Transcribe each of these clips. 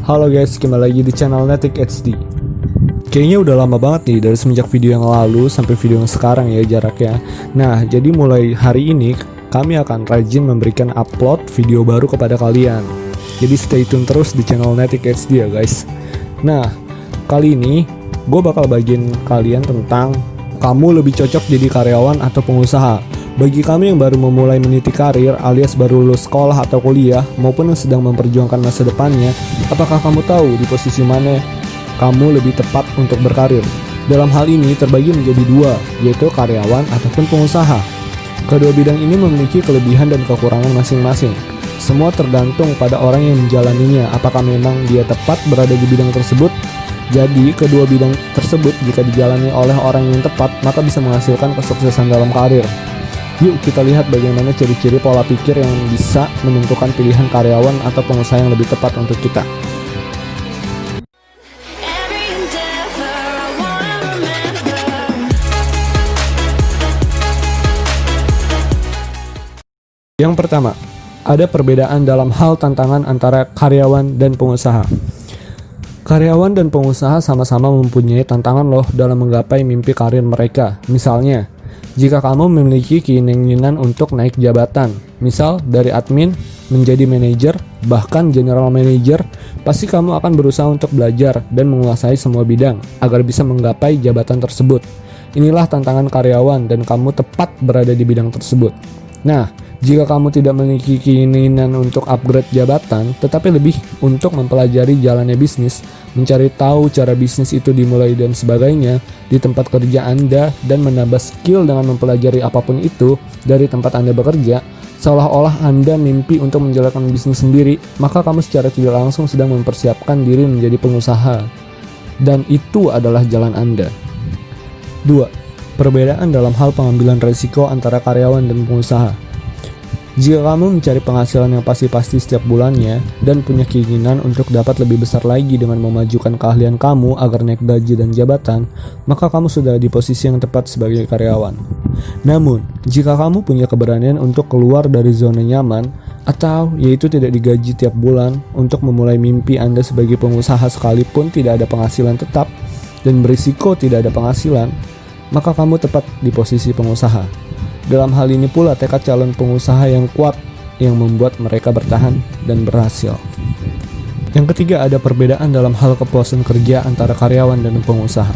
Halo guys, kembali lagi di channel Netik HD. Kayaknya udah lama banget nih dari semenjak video yang lalu sampai video yang sekarang ya jaraknya. Nah, jadi mulai hari ini kami akan rajin memberikan upload video baru kepada kalian. Jadi stay tune terus di channel Netik HD ya guys. Nah, kali ini gue bakal bagiin kalian tentang kamu lebih cocok jadi karyawan atau pengusaha. Bagi kami yang baru memulai meniti karir alias baru lulus sekolah atau kuliah maupun yang sedang memperjuangkan masa depannya, apakah kamu tahu di posisi mana kamu lebih tepat untuk berkarir? Dalam hal ini terbagi menjadi dua, yaitu karyawan ataupun pengusaha. Kedua bidang ini memiliki kelebihan dan kekurangan masing-masing. Semua tergantung pada orang yang menjalaninya, apakah memang dia tepat berada di bidang tersebut. Jadi, kedua bidang tersebut jika dijalani oleh orang yang tepat, maka bisa menghasilkan kesuksesan dalam karir. Yuk kita lihat bagaimana ciri-ciri pola pikir yang bisa menentukan pilihan karyawan atau pengusaha yang lebih tepat untuk kita. Yang pertama, ada perbedaan dalam hal tantangan antara karyawan dan pengusaha. Karyawan dan pengusaha sama-sama mempunyai tantangan loh dalam menggapai mimpi karir mereka. Misalnya, jika kamu memiliki keinginan untuk naik jabatan, misal dari admin menjadi manajer, bahkan general manager, pasti kamu akan berusaha untuk belajar dan menguasai semua bidang agar bisa menggapai jabatan tersebut. Inilah tantangan karyawan dan kamu tepat berada di bidang tersebut. Nah, jika kamu tidak memiliki keinginan untuk upgrade jabatan, tetapi lebih untuk mempelajari jalannya bisnis, mencari tahu cara bisnis itu dimulai dan sebagainya di tempat kerja Anda dan menambah skill dengan mempelajari apapun itu dari tempat Anda bekerja, seolah-olah Anda mimpi untuk menjalankan bisnis sendiri, maka kamu secara tidak langsung sedang mempersiapkan diri menjadi pengusaha. Dan itu adalah jalan Anda. 2. Perbedaan dalam hal pengambilan resiko antara karyawan dan pengusaha. Jika kamu mencari penghasilan yang pasti-pasti setiap bulannya dan punya keinginan untuk dapat lebih besar lagi dengan memajukan keahlian kamu agar naik gaji dan jabatan, maka kamu sudah di posisi yang tepat sebagai karyawan. Namun, jika kamu punya keberanian untuk keluar dari zona nyaman atau yaitu tidak digaji tiap bulan untuk memulai mimpi Anda sebagai pengusaha sekalipun tidak ada penghasilan tetap dan berisiko tidak ada penghasilan, maka kamu tepat di posisi pengusaha. Dalam hal ini pula tekad calon pengusaha yang kuat yang membuat mereka bertahan dan berhasil. Yang ketiga, ada perbedaan dalam hal kepuasan kerja antara karyawan dan pengusaha.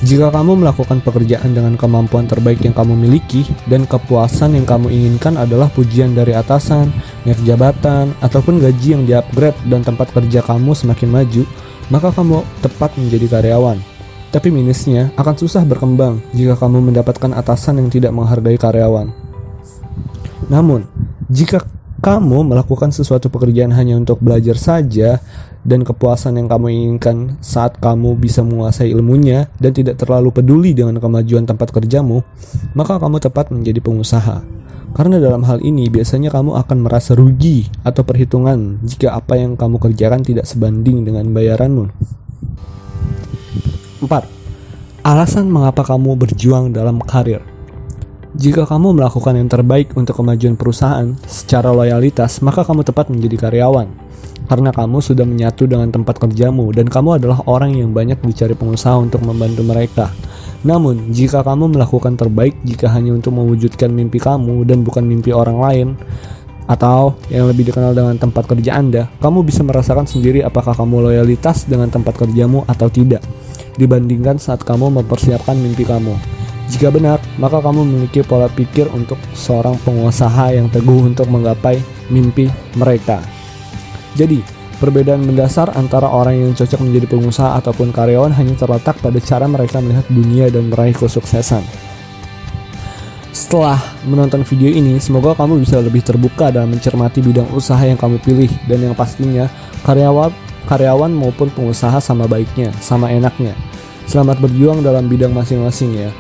Jika kamu melakukan pekerjaan dengan kemampuan terbaik yang kamu miliki dan kepuasan yang kamu inginkan adalah pujian dari atasan, naik jabatan, ataupun gaji yang di-upgrade dan tempat kerja kamu semakin maju, maka kamu tepat menjadi karyawan. Tapi minusnya akan susah berkembang jika kamu mendapatkan atasan yang tidak menghargai karyawan. Namun, jika kamu melakukan sesuatu pekerjaan hanya untuk belajar saja dan kepuasan yang kamu inginkan saat kamu bisa menguasai ilmunya dan tidak terlalu peduli dengan kemajuan tempat kerjamu, maka kamu tepat menjadi pengusaha. Karena dalam hal ini biasanya kamu akan merasa rugi atau perhitungan jika apa yang kamu kerjakan tidak sebanding dengan bayaranmu. 4. Alasan mengapa kamu berjuang dalam karir. Jika kamu melakukan yang terbaik untuk kemajuan perusahaan secara loyalitas, maka kamu tepat menjadi karyawan. Karena kamu sudah menyatu dengan tempat kerjamu dan kamu adalah orang yang banyak dicari pengusaha untuk membantu mereka. Namun, jika kamu melakukan terbaik jika hanya untuk mewujudkan mimpi kamu dan bukan mimpi orang lain, atau yang lebih dikenal dengan tempat kerja Anda, kamu bisa merasakan sendiri apakah kamu loyalitas dengan tempat kerjamu atau tidak dibandingkan saat kamu mempersiapkan mimpi kamu. Jika benar, maka kamu memiliki pola pikir untuk seorang pengusaha yang teguh untuk menggapai mimpi mereka. Jadi, perbedaan mendasar antara orang yang cocok menjadi pengusaha ataupun karyawan hanya terletak pada cara mereka melihat dunia dan meraih kesuksesan. Setelah menonton video ini, semoga kamu bisa lebih terbuka dalam mencermati bidang usaha yang kamu pilih dan yang pastinya karyawan maupun pengusaha sama baiknya, sama enaknya. Selamat berjuang dalam bidang masing-masing ya.